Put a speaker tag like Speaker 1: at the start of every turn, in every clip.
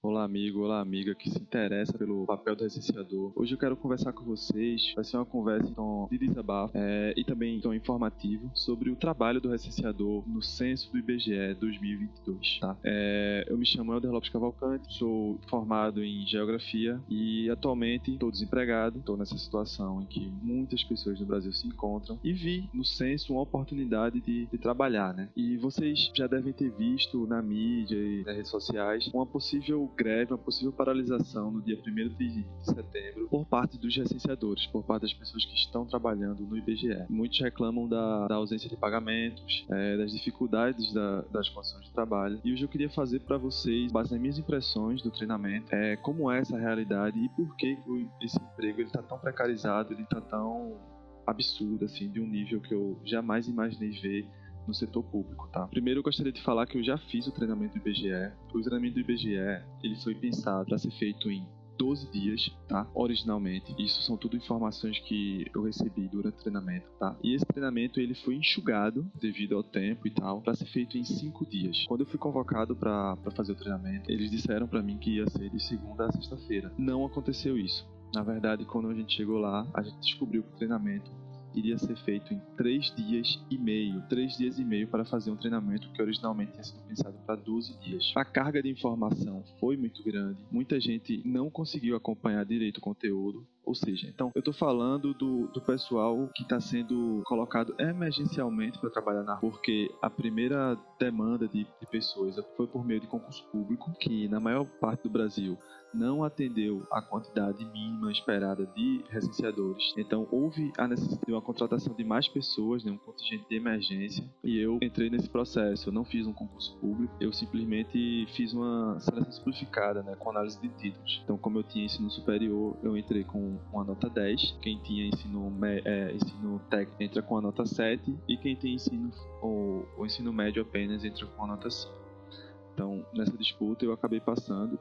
Speaker 1: Olá, amigo, olá, amiga que se interessa pelo papel do recenseador. Hoje eu quero conversar com vocês. Vai ser uma conversa de desabafo e também informativo sobre o trabalho do recenseador no censo do IBGE 2022. Tá? Eu me chamo Helder Lopes Cavalcante, sou formado em Geografia e atualmente estou desempregado. Estou nessa situação em que muitas pessoas no Brasil se encontram e vi no censo uma oportunidade de trabalhar, né? E vocês já devem ter visto na mídia e nas redes sociais uma possível greve, uma possível paralisação no dia 1º de setembro por parte dos recenseadores, por parte das pessoas que estão trabalhando no IBGE. Muitos reclamam da ausência de pagamentos, das dificuldades das condições de trabalho. E hoje eu queria fazer para vocês, base nas minhas impressões do treinamento, como é essa realidade e por que esse emprego está tão precarizado, ele está tão absurdo, assim, de um nível que eu jamais imaginei ver no setor público, tá? Primeiro eu gostaria de falar que eu já fiz o treinamento do IBGE. O treinamento do IBGE, ele foi pensado para ser feito em 12 dias, tá? Originalmente. Isso são tudo informações que eu recebi durante o treinamento, tá? E esse treinamento, ele foi enxugado devido ao tempo e tal, para ser feito em 5 dias. Quando eu fui convocado para fazer o treinamento, eles disseram para mim que ia ser de segunda a sexta-feira. Não aconteceu isso. Na verdade, quando a gente chegou lá, a gente descobriu que o treinamento iria ser feito em 3 dias e meio. 3 dias e meio para fazer um treinamento que originalmente tinha sido pensado para 12 dias. A carga de informação foi muito grande. Muita gente não conseguiu acompanhar direito o conteúdo. Ou seja, então eu estou falando do pessoal que está sendo colocado emergencialmente para trabalhar na rua, porque a primeira demanda de pessoas foi por meio de concurso público, que na maior parte do Brasil não atendeu a quantidade mínima esperada de recenseadores. Então houve a necessidade de uma contratação de mais pessoas, né, um contingente de emergência, e eu entrei nesse processo. Eu não fiz um concurso público, eu simplesmente fiz uma seleção simplificada, né, com análise de títulos. Então, como eu tinha ensino superior, eu entrei com uma nota 10, quem tinha ensino técnico entra com a nota 7 e quem tem o ensino médio apenas entra com a nota 5. Então, nessa disputa eu acabei passando.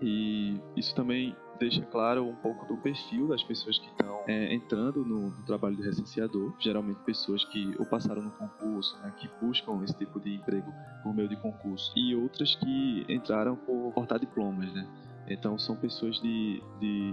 Speaker 1: E isso também deixa claro um pouco do perfil das pessoas que estão entrando no trabalho de recenseador. Geralmente pessoas que ou passaram no concurso, né, que buscam esse tipo de emprego por meio de concurso, e outras que entraram por portar diplomas, né? Então são pessoas de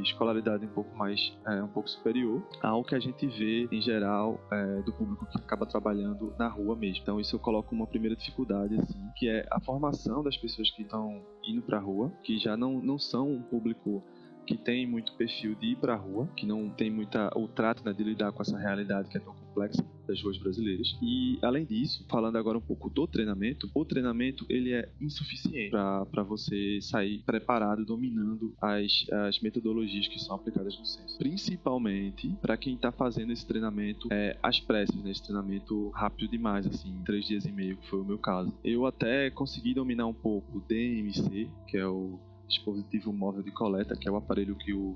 Speaker 1: escolaridade um pouco superior ao que a gente vê em geral do público que acaba trabalhando na rua mesmo. Então isso eu coloco uma primeira dificuldade, assim, que é a formação das pessoas que estão indo para a rua, que já não são um público que tem muito perfil de ir para a rua, que não tem o trato, né, de lidar com essa realidade que é tão complexa das ruas brasileiras. E além disso, falando agora um pouco do treinamento, o treinamento ele é insuficiente para você sair preparado, dominando as metodologias que são aplicadas no censo. Principalmente para quem está fazendo esse treinamento às pressas, né, esse treinamento rápido demais, assim, em 3 dias e meio, que foi o meu caso. Eu até consegui dominar um pouco o DMC, que é o dispositivo móvel de coleta, que é o aparelho que o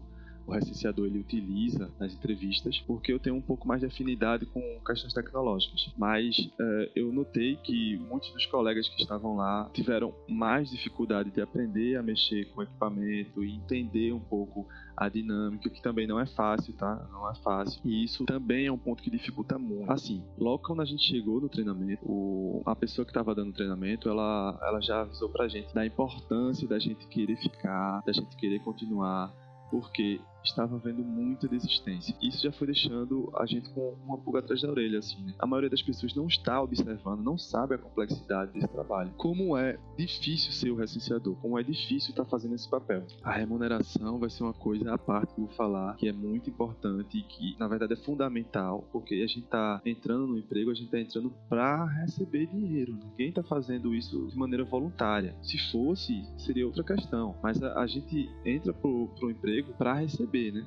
Speaker 1: recenseador ele utiliza nas entrevistas, porque eu tenho um pouco mais de afinidade com questões tecnológicas. Mas eu notei que muitos dos colegas que estavam lá tiveram mais dificuldade de aprender a mexer com o equipamento e entender um pouco a dinâmica, que também não é fácil, tá? Não é fácil. E isso também é um ponto que dificulta muito. Assim, logo quando a gente chegou no treinamento, a pessoa que estava dando o treinamento, ela já avisou pra gente da importância da gente querer ficar, da gente querer continuar, porque estava havendo muita desistência. Isso já foi deixando a gente com uma pulga atrás da orelha, assim, né? A maioria das pessoas não está observando, não sabe a complexidade desse trabalho. Como é difícil ser o recenseador, como é difícil estar fazendo esse papel. A remuneração vai ser uma coisa à parte que eu vou falar, que é muito importante e que, na verdade, é fundamental, porque a gente está entrando no emprego, a gente está entrando para receber dinheiro. Ninguém está fazendo isso de maneira voluntária. Se fosse, seria outra questão. Mas a gente entra pro emprego para receber, né?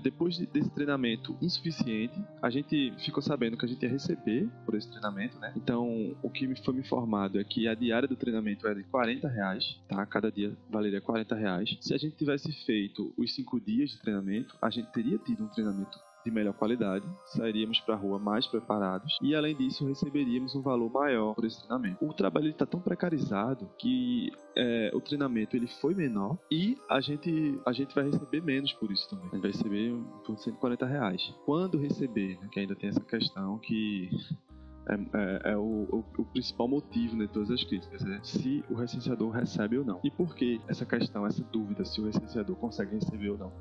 Speaker 1: Depois desse treinamento insuficiente, a gente ficou sabendo que a gente ia receber por esse treinamento, né? Então, o que foi me informado é que a diária do treinamento era de R$ 40, tá? Cada dia valeria R$ 40. Se a gente tivesse feito os 5 dias de treinamento, a gente teria tido um treinamento de melhor qualidade, sairíamos para a rua mais preparados e, além disso, receberíamos um valor maior por esse treinamento. O trabalho está tão precarizado que o treinamento ele foi menor e a gente vai receber menos por isso também. A gente vai receber por R$ 140. Quando receber, né, que ainda tem essa questão que é o principal motivo de todas as críticas, é se o recenseador recebe ou não. E por que essa questão, essa dúvida se o recenseador consegue receber ou não?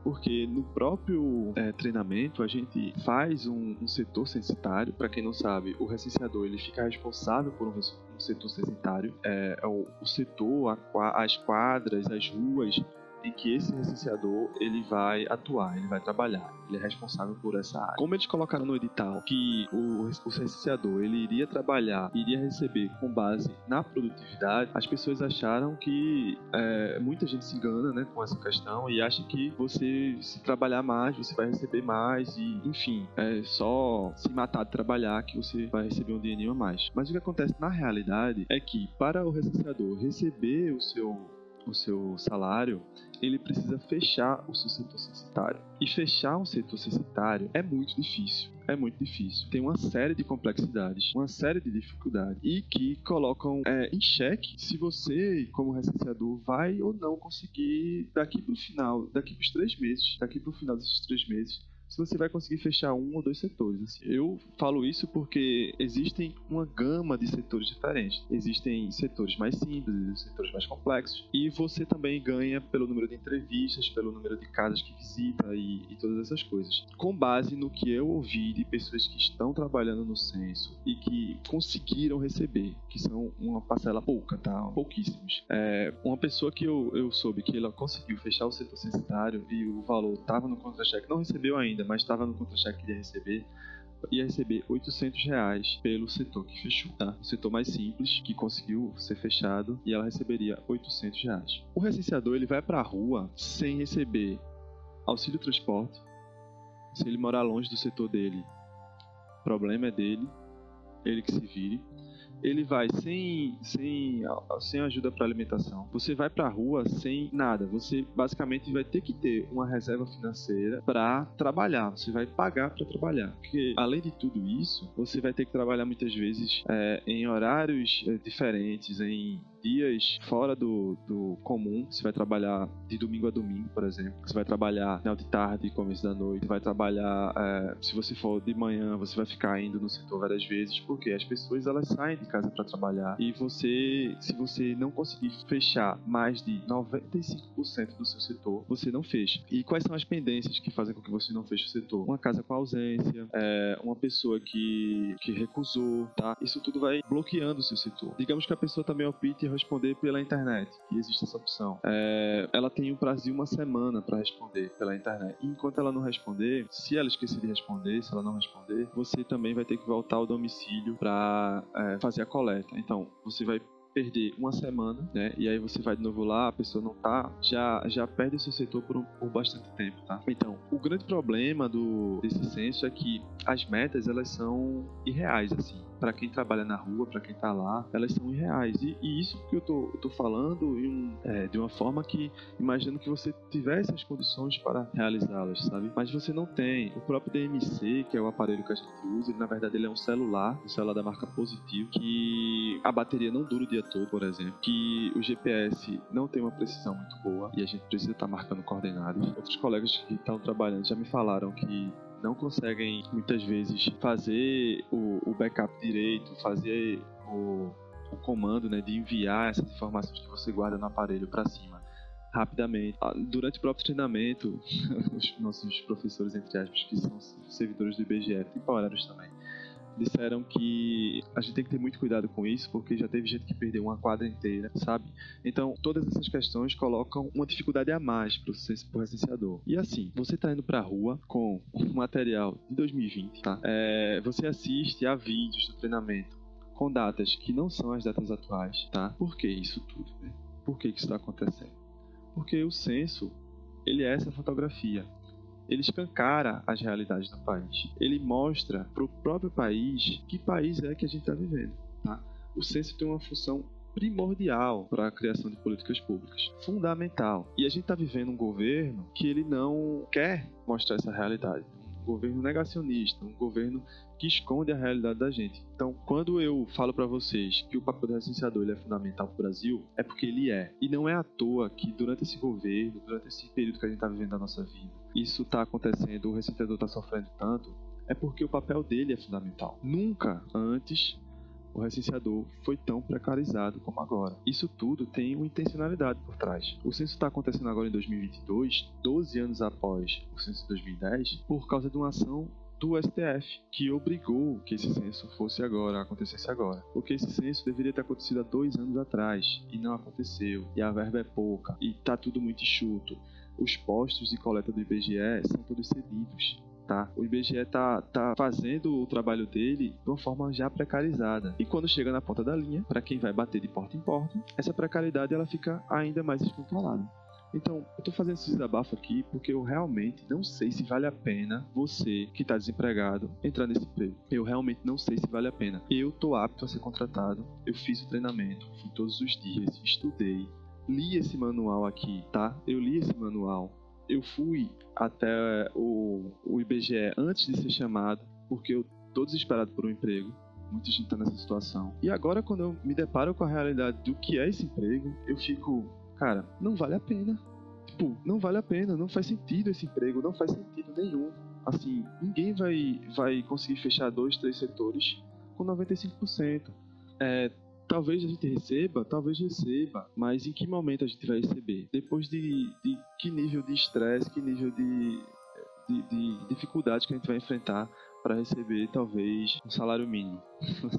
Speaker 1: Porque no próprio treinamento a gente faz um setor censitário. Para quem não sabe, o recenseador ele fica responsável por um setor censitário, é o setor, as quadras, as ruas em que esse recenseador ele vai atuar, ele vai trabalhar, ele é responsável por essa área. Como eles colocaram no edital que o recenseador ele iria trabalhar, iria receber com base na produtividade, as pessoas acharam que muita gente se engana, né, com essa questão e acha que você, se trabalhar mais, você vai receber mais e, enfim, é só se matar de trabalhar que você vai receber um dinheirinho a mais. Mas o que acontece na realidade é que para o recenseador receber o seu salário, ele precisa fechar o seu setor censitário. E fechar um setor censitário é muito difícil. É muito difícil. Tem uma série de complexidades, uma série de dificuldades e que colocam em xeque se você, como recenseador, vai ou não conseguir daqui para os 3 meses, daqui para o final desses 3 meses, se você vai conseguir fechar um ou 2 setores. Assim. Eu falo isso porque existem uma gama de setores diferentes. Existem setores mais simples, setores mais complexos. E você também ganha pelo número de entrevistas, pelo número de casas que visita e todas essas coisas. Com base no que eu ouvi de pessoas que estão trabalhando no censo e que conseguiram receber, que são uma parcela pouca, tá? Pouquíssimos. Uma pessoa que eu soube que ela conseguiu fechar o setor censitário e o valor estava no contra-cheque, não recebeu ainda, mas estava no contra-cheque que ia receber R$800 pelo setor que fechou, tá? O setor mais simples, que conseguiu ser fechado, e ela receberia R$800. O recenseador, ele vai pra rua sem receber auxílio transporte. Se ele morar longe do setor dele, o problema é dele, ele que se vire. Ele vai sem ajuda para alimentação. Você vai para a rua sem nada. Você basicamente vai ter que ter uma reserva financeira para trabalhar. Você vai pagar para trabalhar. Porque além de tudo isso, você vai ter que trabalhar muitas vezes em horários diferentes, em dias fora do comum. Você vai trabalhar de domingo a domingo, por exemplo. Você vai trabalhar final de tarde e começo da noite. Você vai trabalhar, se você for de manhã, você vai ficar indo no setor várias vezes, porque as pessoas elas saem de casa para trabalhar e se você não conseguir fechar mais de 95% do seu setor, você não fecha. E quais são as pendências que fazem com que você não feche o setor? Uma casa com ausência, uma pessoa que recusou, tá? Isso tudo vai bloqueando o seu setor. Digamos que a pessoa também opte responder pela internet, que existe essa opção. Ela tem um prazo de 1 semana para responder pela internet. E enquanto ela não responder, se ela esquecer de responder, se ela não responder, você também vai ter que voltar ao domicílio para fazer a coleta. Então, você vai perder 1 semana, né? E aí você vai de novo lá, a pessoa não tá, já perde o seu setor por bastante tempo, tá? Então, o grande problema desse censo é que as metas, elas são irreais, assim. Para quem trabalha na rua, para quem tá lá, elas são irreais. E isso que eu tô falando de uma forma que imagino que você tivesse as condições para realizá-las, sabe? Mas você não tem. O próprio DMC, que é o aparelho que a gente usa, ele, na verdade ele é um celular da marca Positivo, que a bateria não dura o dia todo, por exemplo, que o GPS não tem uma precisão muito boa e a gente precisa estar marcando coordenadas. Outros colegas que estão trabalhando já me falaram que não conseguem muitas vezes fazer o backup direito, fazer o comando, né, de enviar essas informações que você guarda no aparelho para cima rapidamente. Durante o próprio treinamento, os nossos professores, entre aspas, que são servidores do IBGE, temporários também, disseram que a gente tem que ter muito cuidado com isso, porque já teve gente que perdeu uma quadra inteira, sabe? Então, todas essas questões colocam uma dificuldade a mais pro recenseador. E assim, você tá indo pra rua com um material de 2020, tá? Você assiste a vídeos do treinamento com datas que não são as datas atuais, tá? Por que isso tudo, né? Por que isso tá acontecendo? Porque o censo, ele é essa fotografia. Ele escancara as realidades do país. Ele mostra para o próprio país que país é que a gente está vivendo. Tá? O censo tem uma função primordial para a criação de políticas públicas. Fundamental. E a gente está vivendo um governo que ele não quer mostrar essa realidade. Um governo negacionista, um governo que esconde a realidade da gente. Então, quando eu falo para vocês que o papel do recenseador ele é fundamental para o Brasil, é porque ele é. E não é à toa que durante esse governo, durante esse período que a gente está vivendo da nossa vida, isso está acontecendo, o recenseador está sofrendo tanto, é porque o papel dele é fundamental. Nunca antes o recenseador foi tão precarizado como agora. Isso tudo tem uma intencionalidade por trás. O censo está acontecendo agora em 2022, 12 anos após o censo de 2010, por causa de uma ação do STF, que obrigou que esse censo acontecesse agora. Porque esse censo deveria ter acontecido há 2 anos atrás, e não aconteceu, e a verba é pouca, e tá tudo muito enxuto. Os postos de coleta do IBGE são todos cedidos. Tá? O IBGE tá fazendo o trabalho dele de uma forma já precarizada. E quando chega na ponta da linha, para quem vai bater de porta em porta, essa precariedade ela fica ainda mais descontrolada. Então, eu tô fazendo esse desabafo aqui porque eu realmente não sei se vale a pena você que está desempregado entrar nesse emprego. Eu realmente não sei se vale a pena. Eu tô apto a ser contratado, eu fiz o treinamento, fui todos os dias, estudei, li esse manual aqui, tá? Eu li esse manual. Eu fui até o IBGE antes de ser chamado, porque eu tô desesperado por um emprego. Muita gente tá nessa situação. E agora, quando eu me deparo com a realidade do que é esse emprego, eu fico, cara, não vale a pena. Tipo, não vale a pena, não faz sentido esse emprego, não faz sentido nenhum. Assim, ninguém vai conseguir fechar 2, 3 setores com 95%. Talvez a gente talvez receba, mas em que momento a gente vai receber? Depois de que nível de estresse, que nível de dificuldade que a gente vai enfrentar para receber, talvez, um salário mínimo,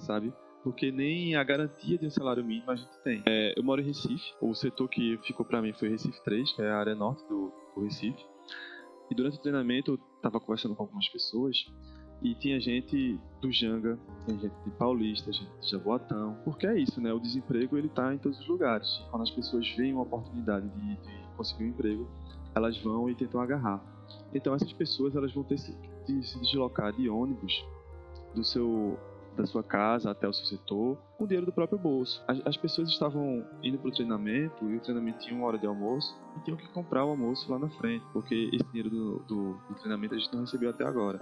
Speaker 1: sabe? Porque nem a garantia de um salário mínimo a gente tem. Eu moro em Recife, o setor que ficou para mim foi Recife 3, que é a área norte do Recife. E durante o treinamento eu estava conversando com algumas pessoas e tinha gente do Janga, tinha gente de Paulista, gente de Jaboatão. Porque é isso, né? O desemprego ele tá em todos os lugares. E quando as pessoas veem uma oportunidade de conseguir um emprego, elas vão e tentam agarrar. Então essas pessoas elas vão ter de se deslocar de ônibus da sua casa até o seu setor com o dinheiro do próprio bolso. As pessoas estavam indo para o treinamento e o treinamento tinha 1 hora de almoço e tinham que comprar o almoço lá na frente, porque esse dinheiro do treinamento a gente não recebeu até agora.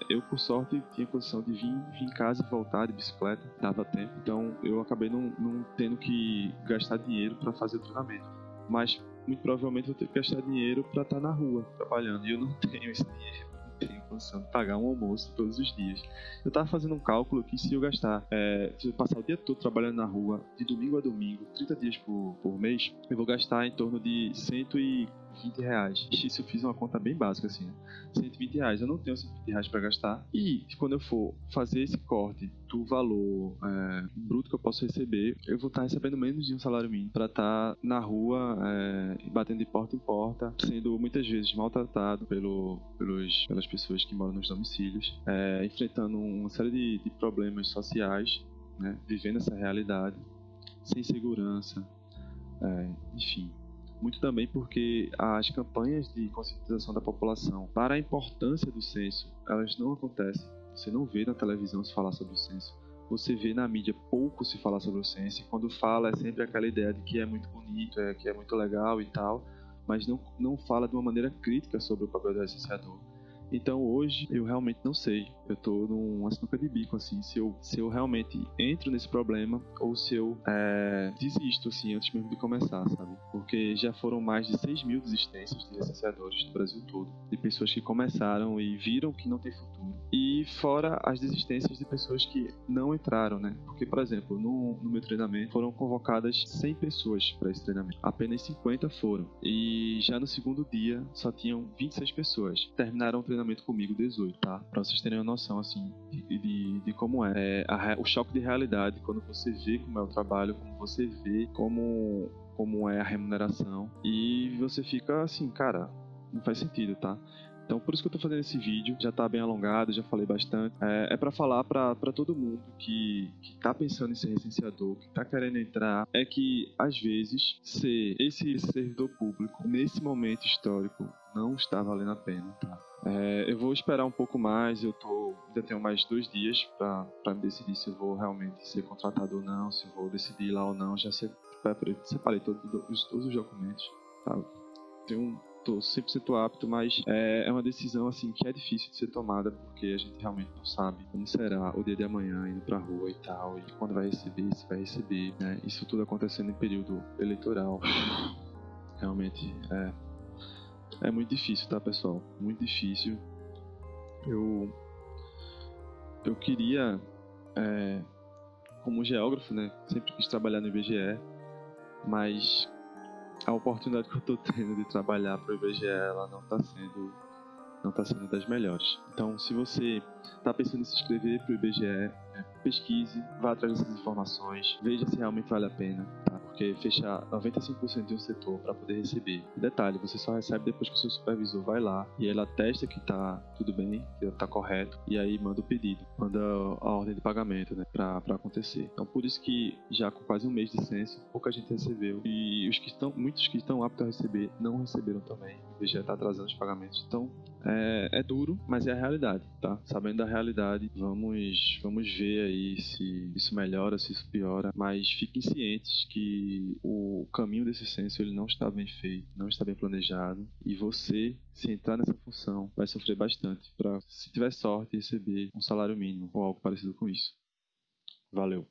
Speaker 1: Eu, por sorte, tinha condição de vir em casa e voltar de bicicleta, dava tempo, então eu acabei não tendo que gastar dinheiro para fazer o treinamento. Mas muito provavelmente vou ter que gastar dinheiro para estar na rua trabalhando e eu não tenho esse dinheiro. Tenho condição de pagar um almoço todos os dias. Eu tava fazendo um cálculo que se eu gastar, se eu passar o dia todo trabalhando na rua, de domingo a domingo, 30 dias por mês, eu vou gastar em torno de R$120. Isso eu fiz uma conta bem básica assim, né? R$120. Eu não tenho R$120 para gastar. E quando eu for fazer esse corte do valor bruto que eu posso receber, eu vou estar recebendo menos de um salário mínimo para estar na rua, batendo de porta em porta, sendo muitas vezes maltratado pelas pessoas que moram nos domicílios, enfrentando uma série de problemas sociais, né, vivendo essa realidade, sem segurança, enfim. Muito também porque as campanhas de conscientização da população para a importância do censo, elas não acontecem. Você não vê na televisão se falar sobre o censo. Você vê na mídia pouco se falar sobre o censo. E quando fala é sempre aquela ideia de que é muito bonito, que é muito legal e tal, mas não fala de uma maneira crítica sobre o papel do recenseador. Então hoje eu realmente não sei. Eu tô numa sinuca de bico, assim, se eu realmente entro nesse problema ou se eu desisto, assim, antes mesmo de começar, sabe? Porque já foram mais de 6.000 desistências de licenciadores do Brasil todo, de pessoas que começaram e viram que não tem futuro. E fora as desistências de pessoas que não entraram, né? Porque, por exemplo, no meu treinamento foram convocadas 100 pessoas para esse treinamento. Apenas 50 foram. E já no segundo dia só tinham 26 pessoas. Terminaram o treinamento comigo 18, tá? Pra vocês terem uma noção, assim, de como é. O choque de realidade, quando você vê como é o trabalho, como você vê como é a remuneração. E você fica assim, cara, não faz sentido, tá? Então, por isso que eu tô fazendo esse vídeo, já tá bem alongado, já falei bastante. É pra falar pra todo mundo que tá pensando em ser recenseador, que tá querendo entrar, é que, às vezes, ser esse servidor público, nesse momento histórico, não está valendo a pena, tá? Eu vou esperar um pouco mais, ainda tenho mais 2 dias pra me decidir se eu vou realmente ser contratado ou não, se eu vou decidir ir lá ou não. Já separei todos os documentos, tá? Tô 100% apto, mas é uma decisão assim que é difícil de ser tomada porque a gente realmente não sabe como será o dia de amanhã indo pra rua e tal, e quando vai receber, se vai receber, né? Isso tudo acontecendo em período eleitoral. Realmente é muito difícil, tá, pessoal? Muito difícil. Eu eu queria, como geógrafo, né, sempre quis trabalhar no IBGE, mas a oportunidade que eu estou tendo de trabalhar para o IBGE, ela não está sendo das melhores. Então, se você está pensando em se inscrever para o IBGE, pesquise, vá atrás dessas informações, veja se realmente vale a pena, tá? Porque fechar 95% de um setor para poder receber. Detalhe, você só recebe depois que o seu supervisor vai lá e ele atesta que está tudo bem, que está correto, e aí manda o pedido, manda a ordem de pagamento, né, para acontecer. Então, por isso que já com quase um mês de censo, pouca gente recebeu, e muitos que estão aptos a receber não receberam também. O IBGE está atrasando os pagamentos. Então, é duro, mas é a realidade, tá? Sabendo da realidade, vamos ver aí se isso melhora, se isso piora, mas fiquem cientes que o caminho desse censo ele não está bem feito, não está bem planejado, e você, se entrar nessa função, vai sofrer bastante para, se tiver sorte, receber um salário mínimo ou algo parecido com isso. Valeu!